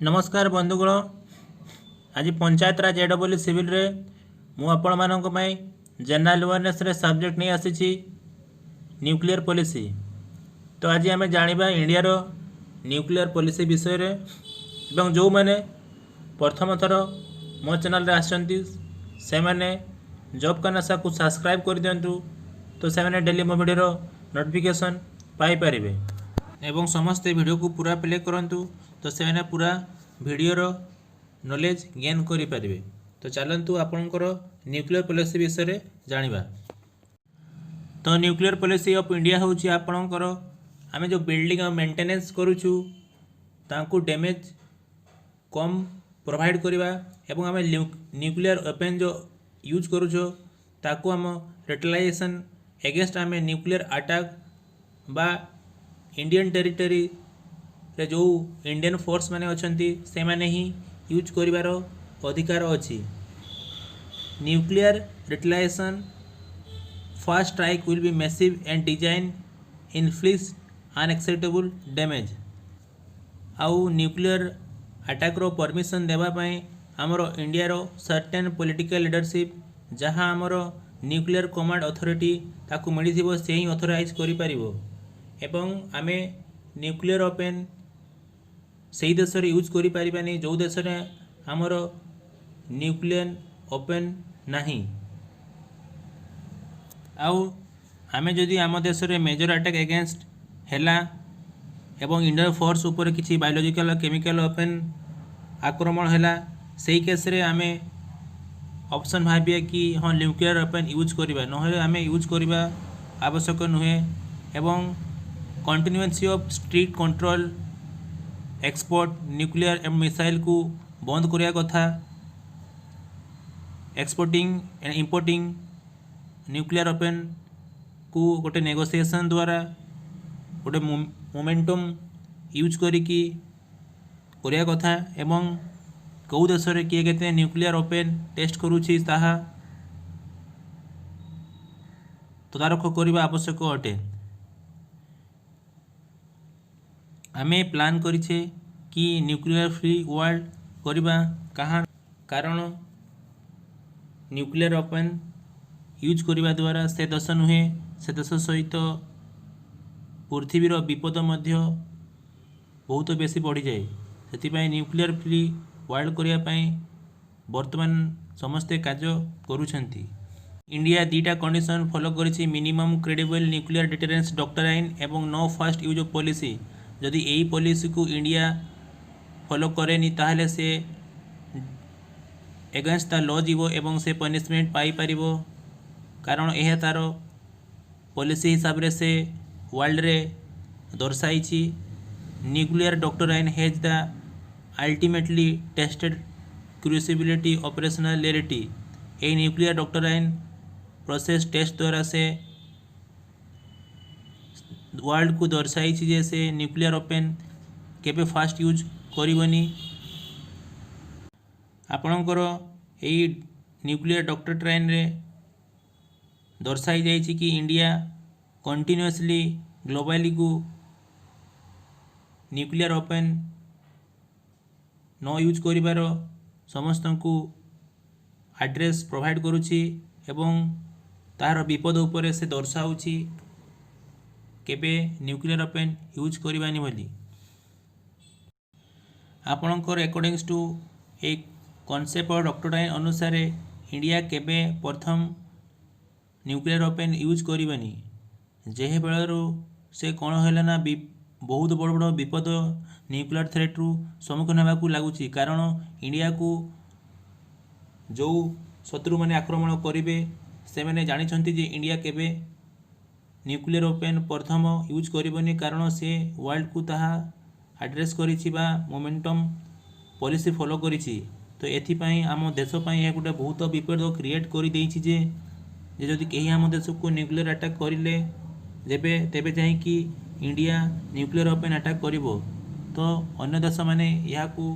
नमस्कार बंधुगण। आज पंचायत राज एडब्ल्यू सिविल रे मु आपण मानक पई जनरल अवेयरनेस रे सब्जेक्ट नहीं आसी न्यूक्लियर पॉलिसी। तो आज आम जाना इंडिया रो न्यूक्लियर पॉलिसी विषय रे एवं जो मैंने प्रथम थर मो चैनल रे आसछंती से मैंने जॉब करनासा को सब्सक्राइब कर दिंतु तो से मैंने डेली मो वीडियो नोटिफिकेशन पाई परिबे एवं समस्त वीडियो को पूरा प्ले करंतु तो से मैंने पूरा वीडियो नॉलेज गेन करि परिबे। तो चलंतु आपनकर न्यूक्लियर पॉलिसी विषय रे जानिबा। तो न्यूक्लियर पॉलिसी ऑफ इंडिया होची आपनकर आमे जो बिल्डिंग मेंटेनेंस करूछु तांकु डैमेज कम प्रोवाइड करिबा एवं आमे न्यूक्लियर वेपन जो यूज करूछु ताकु हम रिटेलिएशन अगेंस्ट आमे न्यूक्लियर अटैक बा इंडियन टेरिटरी रे जो इंडियन फोर्स माने अछंती से माने ही यूज करिवार अधिकार अछि। Nuclear retaliation first strike will be massive and design inflict unacceptable damage. आउ न्यूक्लियर अटैक रो परमिशन देबा पई हमरो इंडिया रो सर्टेन पॉलिटिकल लीडरशिप जहां हमरो न्यूक्लियर कमांड अथॉरिटी ताकू मिलिथिबो से ही ऑथराइज करि परिबो एवं आमे न्यूक्लियर वेपन से देश रे यूज करि परिबानी जो देश रे हमरो न्यूक्लियर वेपन नाही। आउ आमे जदि आम देश रे मेजर अटैक अगेंस्ट हैला एवं इंडियन फोर्स ऊपर किसी बायोलॉजिकल केमिकल वेपन आक्रमण हैला सेही केस रे आमे ऑप्शन भाबिया कि हाँ न्यूक्लियर वेपन यूज करिबा नहे आमे यूज करिबा आवश्यक नुहे एवं continuance of strict control export nuclear एवं मिसाइल को बंद करिया कथा। Exporting and importing nuclear weapon को गोटे नेगोशिएशन द्वारा गोटे मोमेंटम यूज करिकी करिया कथा एवं कौ देश रे किए केते न्यूक्लियर वेपन टेस्ट करूछि ताहा तदारख करिबा आवश्यक अटे। आमे प्लान करिछे कि न्यूक्लियर फ्री वर्ल्ड करिबा कहाँ कारण न्यूक्लियर वेपन यूज करिबा द्वारा से देश नुहे से देश सहित पृथ्वीर विपद मध्य बहुत बेसी बढ़ी जाए से न्यूक्लियर फ्री वर्ल्ड करिया पई वर्तमान समस्ते कार्य करूछंती। इंडिया दीटा कंडीशन फॉलो करिछि minimum credible nuclear deterrence doctrine एवं no first use of policy. जदि यही पॉलिसी को इंडिया फॉलो करेनी ताहले से एगेंस्ट द लॉ जीवो एवं से पनिशमेंट पाई परिबो कारण यह तार पॉलिसी हिसाब रे से वर्ल्ड रे दर्शाई nuclear doctrine has the ultimately tested credibility operationality. ए न्यूक्लियर डॉक्ट्राइन प्रोसेस टेस्ट द्वारा से वर्ल्ड को दर्शाई जे से न्यूक्लियर वेपन केबे फास्ट यूज करिवनी। आपणकर यही न्यूक्लियर डॉक्ट्राइन रे दर्शाई जाइछि कि इंडिया कंटिन्यूअसली ग्लोबली को न्यूक्लियर वेपन न यूज करिवार समस्त को एड्रेस प्रोवाइड करुछि एवं तार विपद उपरे से दर्शाउछि केबे न्यूक्लियर वेपन यूज करिवानी बोली। आपणकर अकॉर्डिंग्स टू एक कॉन्सेप्ट और डॉक्ट्राइन अनुसार इंडिया केबे प्रथम न्यूक्लियर वेपन यूज करिवानी जेहे बेलरू से कौन है ना बहुत बड़ बड़ विपद न्यूक्लियर थ्रेट रु सम्मुखीन होगा लगुच कारण इंडिया को जो शत्रु मैंने आक्रमण करेंगे से मैंने जानी जे इंडिया केबे न्यूक्लियर वेपन प्रथम यूज करिवनी कारण से वर्ल्ड को ताहा एड्रेस करिछि बा मोमेंटम पॉलिसी फॉलो करिछि। तो एथिपाई आम देश पई यह गोटे बहुत विपद क्रिएट कर देछि जे जदि कहीं आम देश को न्यूक्लियर अटैक करिले जेबे तेबे जाई कि इंडिया न्यूक्लियर वेपन अटैक करिवो तो अन्य देश माने या को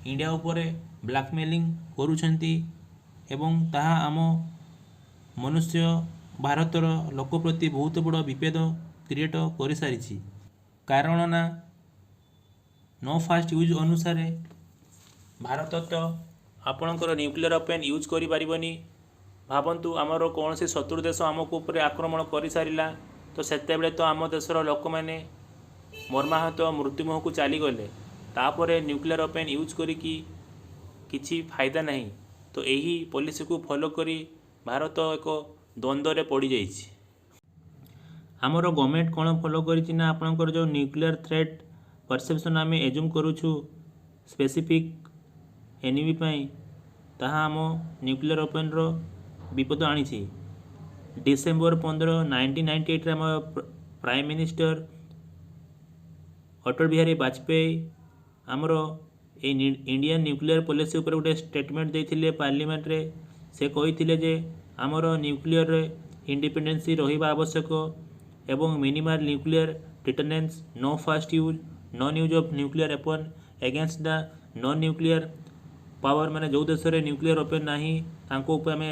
इंडिया ऊपर ब्लैकमेलिंग करूछंती एवं ताहा आम मनुष्य भारतर लोक प्रति बहुत बड़ विपद क्रिएट कर सारी कारण ना नो फास्ट यूज अनुसार भारत तो आपणकर न्यूक्लियर वेपन यूज करिपारिबनी। भावन्तु आमर कौन शत्रु देश आमको ऊपर आक्रमण कर सारा तो सेतेबेले तो आम देशर लोक मैंने मर्माहत मृत्युमुह को चलीगले तापर न्यूक्लियर वेपन यूज करिकी किछि फायदा नहीं। तो यही पॉलिसी को फॉलो करी भारत एक द्वंद्व पड़ जाइछि। आमर गवर्नमेंट कौन फॉलो करिछि ना आपणकर जो न्यूक्लियर थ्रेट परसेप्शन आम एज्यूम करूछु स्पेसिफिक एनिमी पाई ताहा आम न्यूक्लियर वेपन रो विपद आनी। डिसेम्बर 15 1998 आम प्राइम मिनिस्टर अटल बिहारी वाजपेयी आमर इंडियन न्यूक्लियर पॉलिसी उपर गोटे स्टेटमेंट देथिले पार्लियामेंट रे। से कहिथिले जे आमर न्यूक्लियर इंडिपेंडेंसी रहिबा आवश्यक एवं minimal nuclear deterrence no first use non use of nuclear weapon against the non nuclear power माने जो देश में न्यूक्लियर वेपन नाही तांको ऊपर आम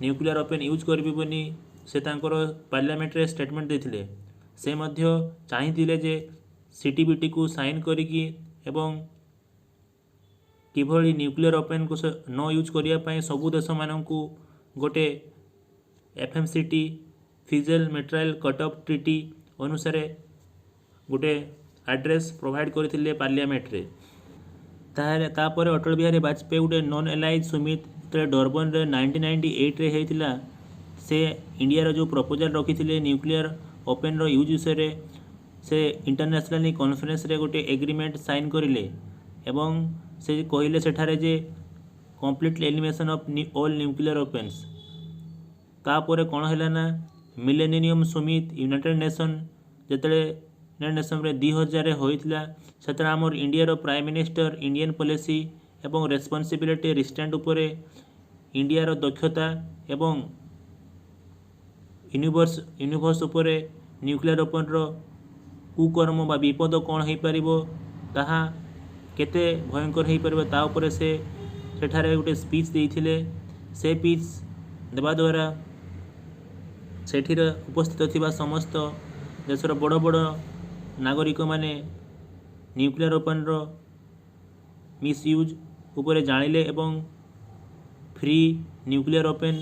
न्यूक्लियर वेपन यूज करिबोनी से तांकर पार्लियामेंट रे स्टेटमेंट देथिले। से मध्य चाहिथिले जे सीटीबीटी को साइन करिकी एवं किभली न्यूक्लियर वेपन को न यूज करिया पई सबु देश माननकु गोटे एफएमसीटी फिजेल मेट्राइल कट ऑफ ट्रीटी अनुसार गोटे एड्रेस प्रोवाइड करथिले पार्लियामेंट रे। तापर अटल बिहारी वाजपेयी गोटे नॉन एलाइज समिट डरबन रे 1998 रे हेतिला। से इंडिया जो प्रपोजल रखी न्यूक्लियर वेपन रो यूज विषय से इंटरनेशनल कॉन्फ्रेंस रे गोटे एग्रीमेंट साइन करिले एवं से कहले सेठारे जे complete elimination of all nuclear weapons. तापर कौन है ना मिलेनियम समिट यूनाइटेड नेशन जिते यूनाइटेड नेशन रे 2000 होइतिला सेतरा आमर India prime minister Indian policy एवं रेस्पॉन्सिबिलिटी रिस्ट्रेंट उपरे इंडिया दक्षता एवं यूनिवर्स उपरे न्यूक्लियर वेपन रो कुकर्म बा विपद कौन हो पारिबो ताहा केते भयंकर हो पारिबो ता उपरे से सेठारे गोटे स्पीच देइथिले। से स्पीच देवा द्वारा सेठीर उपस्थित थिबा समस्त देशर बड़ बड़ नागरिक माने न्यूक्लियर वेपन रो मिसयूज उपरे जानिले एवं फ्री न्यूक्लियर वेपन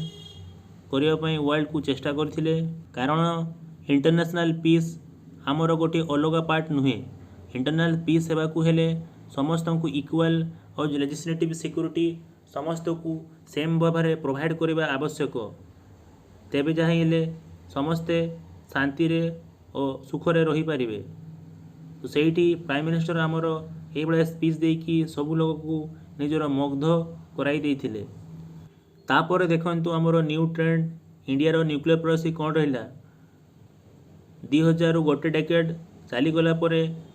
करिया पई वर्ल्ड को चेष्टा करथिले। कारण इंटरनेशनल पीस आमर गोटे अलग पार्ट नुहे। इंटरनल पीस हेबा को हेले समस्त को इक्वल और लेजिस्लेटिव सिक्योरिटी समस्त को सेम भाव में प्रोवाइड करबा आवश्यक। तेबे जहाँ हेले समस्ते शांति रे और सुखरे रही पारिबे। तो सेठी प्राइम मिनिस्टर आमर ये स्पीच देकी सब लोग को निजर मुग्ध कराई देथिले। तापर देखंतु आमर न्यू ट्रेंड इंडिया रो न्यूक्लियर पॉलिसी कौन रहिला। 2000 गोटे डेकेड चलीगला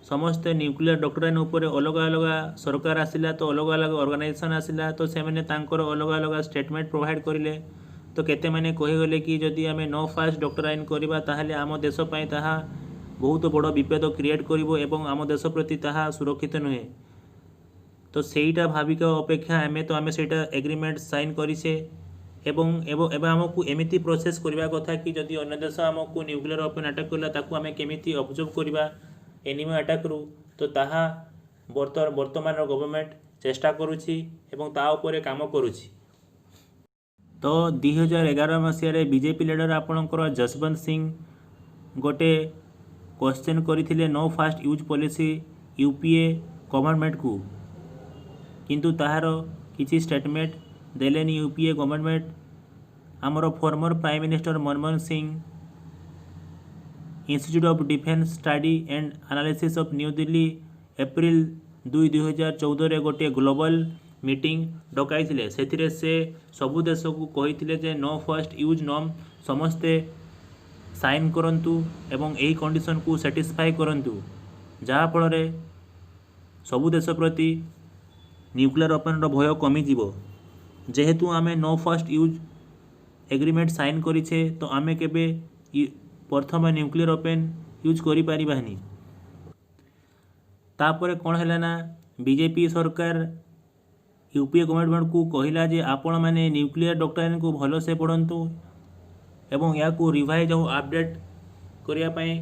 समस्त न्यूक्लियर डॉक्टराइन उपर अलग अलग सरकार आसिला तो अलग अलग ऑर्गेनाइजेशन आसिला तो से मैंने तांकर अलग अलग स्टेटमेंट प्रोवाइड करिले। तो केते मैंने कहीगले कि जदि आम नो फास्ट डॉक्टराइन करवा ताहले आम देश पई ताहा बहुत बड़ विपद क्रिएट करिवो एवं आम देश प्रति ताहा सुरक्षित नुहे। तो सेटा भाविक अपेक्षा आम सेटा एग्रीमेंट साइन करिसे एवं एवं आमको एमिति प्रोसेस करबा कथा कि जदि अन्य देश आमको न्यूक्लियर वेपन अटैक कला ताकू आम केमिति ऑब्जर्व करबा एनिमी अटैक रु। तो ताहा वर्तमान गवर्नमेंट चेष्टा करुछि एवं ता उपरे काम करुछि। तो 2011 मसीह बीजेपी लीडर आपणकर जसवंत सिंह गोटे क्वेश्चन करथिले no first use policy UPA government को, किंतु ताहार किसी स्टेटमेंट देलेनी यूपीए गवर्नमेंट। आमर former prime minister Manmohan Singh institute of defence study and analysis of New Delhi April 2 2014 रे गोटे ग्लोबल मीटिंग डकाई से सबु देश को कही जे नो फास्ट यूज नॉर्म समस्ते साइन करंतु एवं यही कंडीशन को सैटिस्फाई करंतु जहाँफल सबु देश प्रति न्यूक्लियर वेपन भय कमिजिवो। जेहेतु आम no first use agreement sign करिछे तो आम केबे प्रथम न्यूक्लियर वेपन यूज करि पारिबानी। तापर कौन है ना बीजेपी सरकार यूपीए गवर्नमेंट को कहला जे आपण माने न्यूक्लियर डॉक्ट्राइन को भल से पढ़ंतु एवं या को रिवाइज और अपडेट करिया पई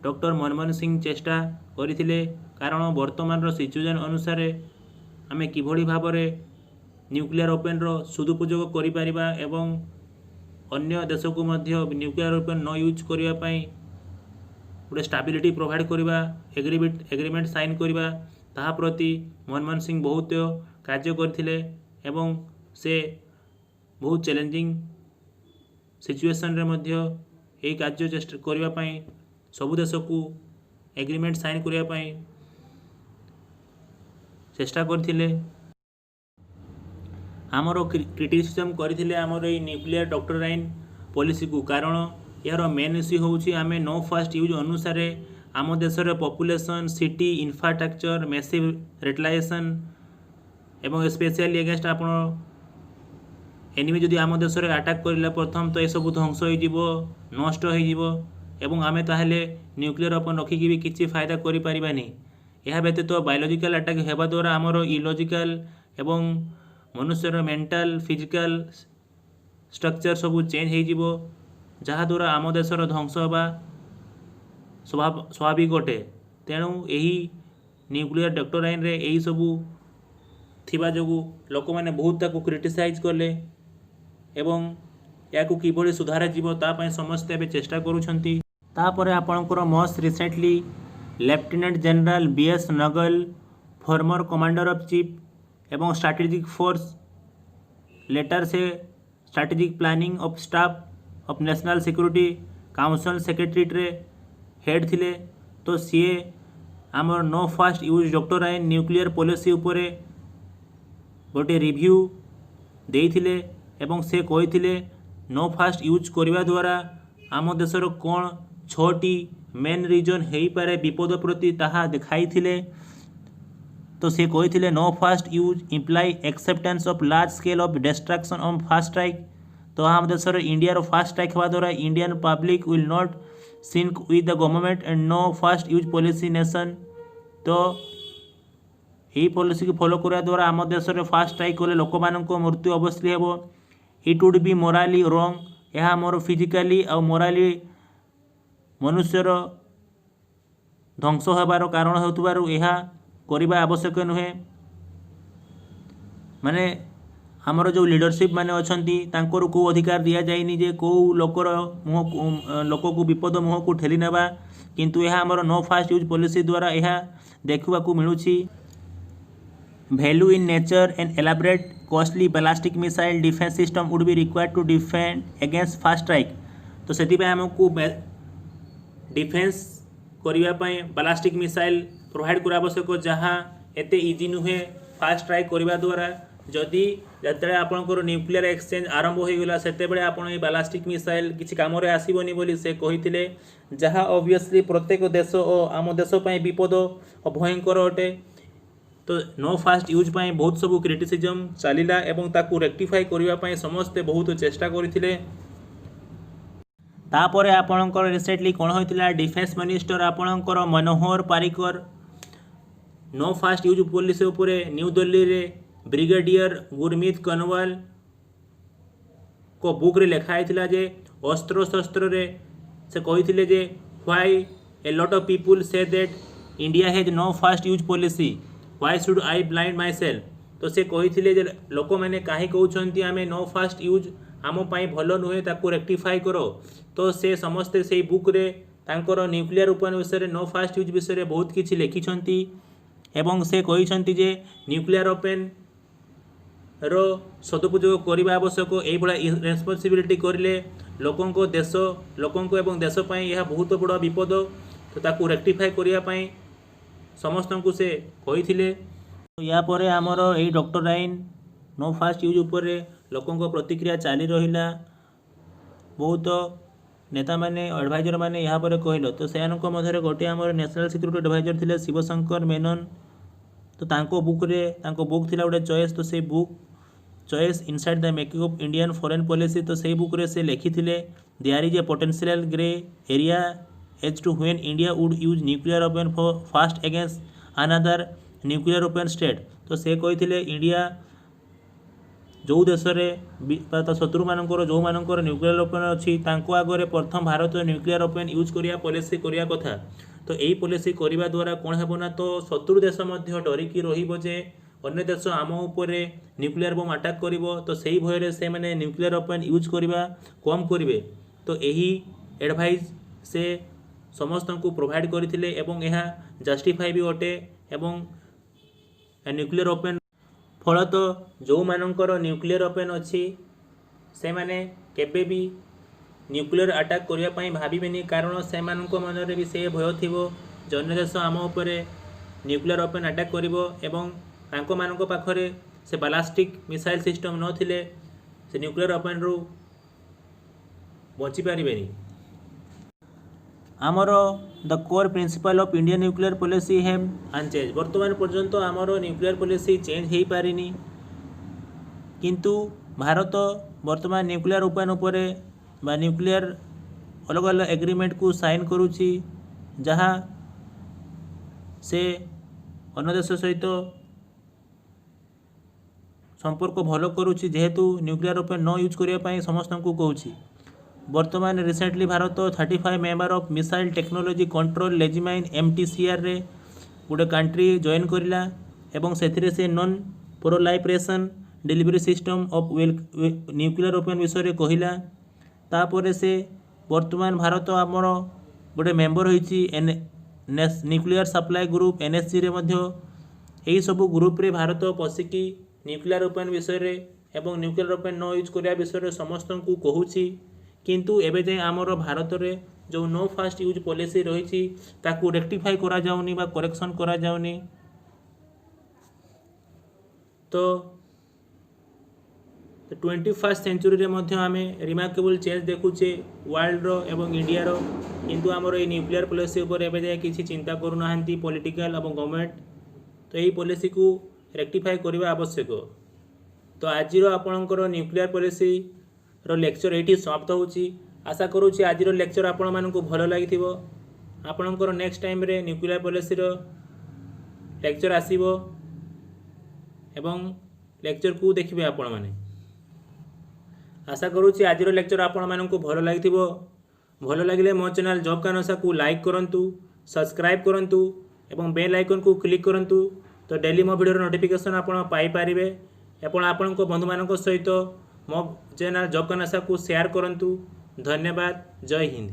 डॉक्टर मनमोहन सिंह चेष्टा करथिले। कारण वर्तमान सिचुएशन अनुसार आमे किभଳି भाବରେ न्यूक्लियर ओपन रो सदुपयोग करिपारिबा एवं अन्य देश को मध्य न्यूक्लियर ओपन न यूज करिया पई गोटे स्टाबिलिटी प्रोवाइड करवा एग्रीमेंट साइन करवा ताहा प्रति मनमोहन सिंह बहुत कार्य करथिले एवं से बहुत चैलेंजिंग सिचुएशन रे मध्य यही कार्य चेष्टा करने पई सबु देश को एग्रीमेंट साइन करने पई चेष्टा करथिले। आमर क्रिटिसिजम करथिले आमर ये न्यूक्लियर डॉक्टराइन पॉलिसी को कारण यार मेन इश्यू होउछि आमे नो फास्ट यूज अनुसार आम देश पॉपुलेशन सिटी इंफ्रास्ट्रक्चर मैसिव रेटिलाइजेशन एवं स्पेशली एगेंस्ट आपण एनिमी जदि आम देश अटैक करला प्रथम तो यह ध्वंस हो नष्ट हो आमे ताहले न्यूक्लियर ओपन रखिकी भी किसी फायदा करि परिबानी। यह व्यतीत बायोलॉजिकल अटैक हेबा द्वारा आमर इलॉजिकल एवं मनुष्यर मेंटल फिजिकल स्ट्रक्चर सब चेंज हो जहाँ द्वारा आम देशर ध्वंस होगा स्वाभाविक अटे। तेणु यही न्यूक्लियर डॉक्टराइन रे यही सबू थिबा जोगु लोक मैंने बहुत ताकू क्रिटिसाइज कले एवं या किभଳି सुधारा जीवो ता पई समस्ते बे चेष्टा करूछंती। तापर आपणकर most recently lieutenant general BS Nagal former commander of chief एवं स्ट्रैटेजिक फोर्स लेटर से strategic planning of staff of national security council secretariat रे हेड थिले तो सीए आमर no first use doctrine nuclear policy उपरे गोटे रिव्यू देइथिले एवं से कहिथिले नो फास्ट यूज करिवा द्वारा आम देशर कौन 6टी मेन रीजन हेई पारे विपद प्रति ताहा देखाइथिले। तो से कहिथिले no first use imply acceptance of large scale of destruction of first strike. तो आम देशर इंडिया फास्ट स्ट्राइक हवा द्वारा Indian public will not sync with the government and no first use policy nation. तो यही पॉलिसी को follow करने द्वारा आम देश में फास्ट स्ट्राइक कले लोक मानक मृत्यु अवश्य हो। इट वुड बी मोराली रॉन्ग यह मोर फिजिकली और मोराली मनुष्यर ध्वंस होबार कारण होतबारु यह करबा आवश्यक नुहे। माने आमर जो लीडरशिप माने अछंती तांकर को अधिकार दिया जाइनी जे को लोकर मुह लोक को विपद मुह को ठेली नेबा किंतु यह आमर नो फास्ट यूज पॉलिसी द्वारा यह देखा को मिलूची। Value in nature and elaborate costly ballistic missile defence system would be required to defend against first strike. तो से आमको डिफेंस करने बैलिस्टिक मिसाइल प्रोवाइड कर आवश्यक जहाँ एते इजी नुहे फास्ट स्ट्राइक करने द्वारा जदि जिते आपंकर न्यूक्लियर एक्सचेंज आरंभ हो गला से आप बैलिस्टिक मिसाइल किसी काम आसबनी बोली से कही जहाँ ऑब्वियसली प्रत्येक देश और आम देश विपद और भयंकर अटे। तो नो फास्ट यूज पाई बहुत सब क्रिटिसिजम चलला एवं ताकू रेक्टिफाई करने समस्ते बहुत चेष्टा करथिले। तापर आपणकर रिसेंटली कौन होता डिफेंस मिनिस्टर आपणकर Manohar Parrikar no first use policy उपरे न्यू दिल्ली रे ब्रिगेडियर गुरमीत कनवाल को बुक रे लिखाई जे अस्त्र शस्त्र रे से कही जे why a lot of people say that India has no first use policy why should I blind myself. तो से कही जे लोक मैंने कहीं कहते आम नो फास्ट यूज आम पाई भल नुहे ताकू रेक्टिफाई करो। तो से समस्ते से बुक रे तांकर न्यूक्लियर ओपन विषय नो फास्ट यूज विषय बहुत किसी लिखिछंती एवं से कही जे न्यूक्लियर ओपन रो सदुपयोग करने आवश्यक यही रेस्पॉन्सिबिलिटी करें लोकों देश लोकों एवं देश यह बहुत बड़ा विपद। तो ताकू रेक्टिफाई करने समस्त को से कही या पर आमर यही डॉक्टराइन नो फास्ट यूज उपर लोकों प्रतिक्रिया चली रहा बहुत नेता माने एडभाइजर माने यहाँ पर कहल। तो से मध्य गोटे आमर नेशनल सिक्योरिटी एडभाइजर थे शिवशंकर मेनन। तो तांको बुक रे तांको बुक थिला गोटे चॉइस। तो से book choice inside the making of Indian foreign policy. तो से बुक रे से लिखी there is a potential grey area as to when India would use nuclear weapon for first against another nuclear weapon state. तो से कही India जो देश में शत्रु मानकर जो मानकर न्यूक्लियर ओपन अच्छी आगे प्रथम भारत न्यूक्लियर ओपन यूज करिया पॉलिसी करिया कथा। तो यही पॉलिसी करने द्वारा कौन हेबना तो शत्रु देश डरिकी रहिबो जे अन्य देश आम उपरे न्यूक्लियर बम अटैक करिवो तो सही भय से मैंने न्यूक्लियर वेपन यूज करवा कम करेंगे। तो यही एडवाइस से समस्त को प्रोवाइड करथिले एवं यह जस्टिफाई भी अटे एवं न्यूक्लियर वेपन फलत जो मानकर न्यूक्लियर वेपन अच्छी से माने केबे भी न्यूक्लियर अटैक करने भावेनि कारण से मनरे भी से भय थी अन्य देश आम उपरे न्यूक्लियर वेपन अटैक करिवो एवं तांको मानक पाखरे से बालास्टिक मिसाइल सिस्टम नथिले से न्यूक्लियर वेपन रु बची पारिबेनी। आमर the core principle of Indian nuclear policy है अनचेंज। वर्तमान पर्यंत आमर न्यूक्लियर पॉलिसी चेंज हो पारिनी किंतु भारत वर्तमान न्यूक्लियर वेपन उपरे बा न्यूक्लियर अलग अलग एग्रीमेंट को साइन करुच्ची जहाँ से अन्य देश सहित संपर्क भल करुच्ची जेहेतु न्यूक्लियर वेपन न यूज करने समस्त को कहूँ। वर्तमान recently Bharat 35 member of missile technology control regime MTCR रे गोटे कंट्री जॉइन करिला एवं सेथिरे से non proliferation delivery system of nuclear weapon विषय कहला। तापर से वर्तमान भारत आमर गोटे मेंबर होइछि न्यूक्लियर सप्लाई ग्रुप NSG रे मध्य यही सब ग्रुप रे भारत पशिकी न्यूक्लियर वेपन विषय रे एवं न्यूक्लियर वेपन न यूज करिया विषय समस्त को कहूँ। किंतु एबे जाए आमर भारत रे जो नो फास्ट यूज पॉलिसी रही ताकू रेक्टिफाई करा जाउनी बा करेक्शन करा जाउनी। तो 21st सेंचुरी रे मध्य आमे रिमार्केबल चेंज देखुचे वर्ल्ड रो एवं इंडिया रो। किंतु आमर ये न्यूक्लियर पॉलिसी ऊपर एबे जाए किसी चिंता करूना पॉलिटिकल एवं गवर्नमेंट। तो यही पॉलिसी को रेक्टिफाई करने आवश्यक। तो आज आपणकर न्यूक्लियर पॉलिसी रो लेक्चर ये समाप्त होची। आशा करुँची आज लेक्चर आपण मानक भल लगी। आपणकर नेक्स्ट टाइम रे न्यूक्लियर पॉलिसी रो लेक्चर आसीबो एवं लेक्चर को देखिए आपण माने। आशा करुँची आज लेक्चर आपण मानक भल लगी। भल लगिले मो चैनल जॉब कानोसा को लाइक करंतु, सब्सक्राइब करंतु एवं बेल आइकन को क्लिक करंतु। तो डेली मो वीडियो नोटिफिकेशन आपण पाई पारिबे। एवं आपण बंधु मानक सहित मो चैनल जॉब कानोसा को शेयर करंतु। धन्यवाद। जय हिंद।